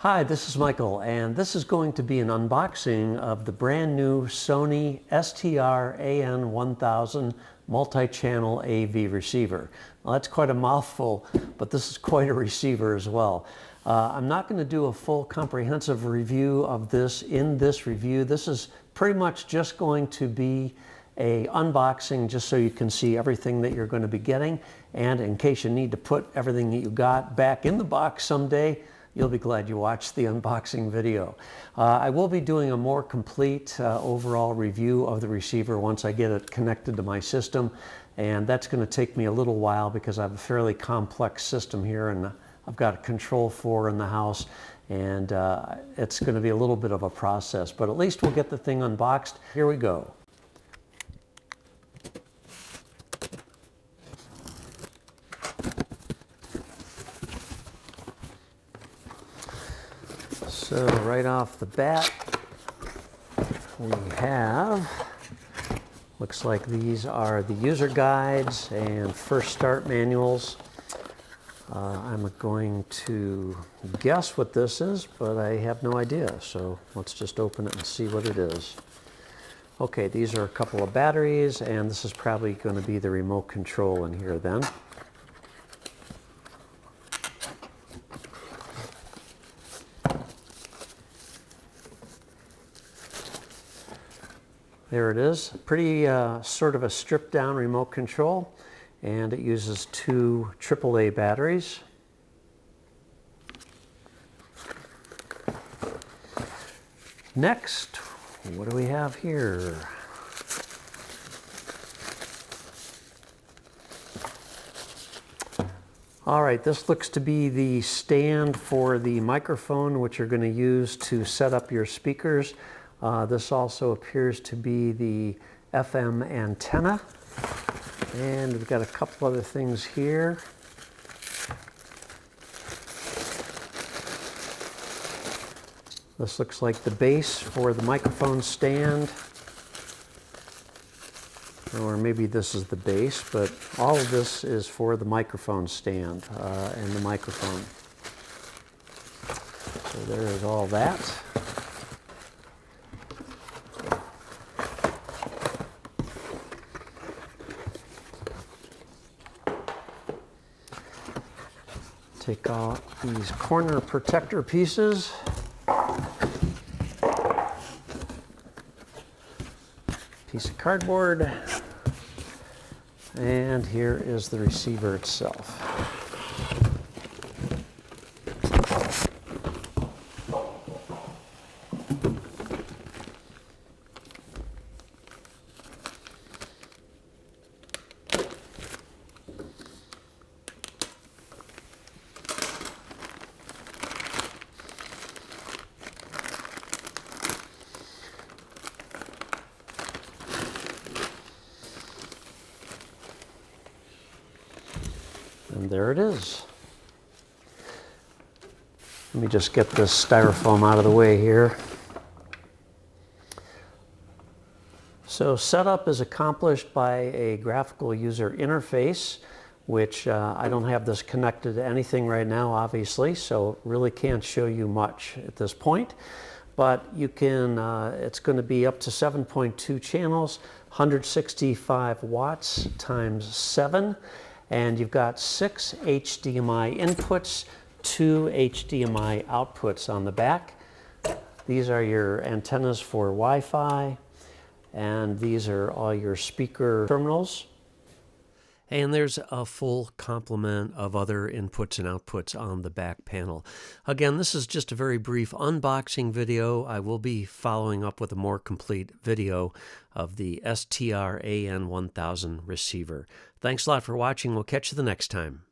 Hi, this is Michael, and this is going to be an unboxing of the brand new Sony STR-AN1000 multi-channel AV receiver. Well, that's quite a mouthful, but this is quite a receiver as well. I'm not going to do a full comprehensive review of this in this review. This is pretty much just going to be an unboxing just so you can see everything that you're going to be getting, and in case you need to put everything that you got back in the box someday, you'll be glad you watched the unboxing video. I will be doing a more complete overall review of the receiver once I get it connected to my system, and that's going to take me a little while because I have a fairly complex system here, and I've got a Control 4 in the house, and it's going to be a little bit of a process, but at least we'll get the thing unboxed. Here we go. So right off the bat, we have, looks like these are the user guides and first start manuals. I'm going to guess what this is, but I have no idea. So let's just open it and see what it is. Okay, these are a couple of batteries, and this is probably going to be the remote control in here then. There it is, pretty sort of a stripped down remote control, and it uses two AAA batteries. Next, what do we have here? All right, this looks to be the stand for the microphone, which you're going to use to set up your speakers. This also appears to be the FM antenna, and we've got a couple other things here. This looks like the base for the microphone stand, or maybe this is the base, but all of this is for the microphone stand and the microphone. So there is all that. Take off these corner protector pieces. Piece of cardboard. And here is the receiver itself. And there it is. Let me just get this styrofoam out of the way here. So setup is accomplished by a graphical user interface, which I don't have this connected to anything right now, obviously, so really can't show you much at this point. But you can, it's going to be up to 7.2 channels, 165 watts times 7. And you've got 6 HDMI inputs, 2 HDMI outputs on the back. These are your antennas for Wi-Fi, and these are all your speaker terminals. And there's a full complement of other inputs and outputs on the back panel. Again, this is just a very brief unboxing video. I will be following up with a more complete video of the STR-AN1000 receiver. Thanks a lot for watching. We'll catch you the next time.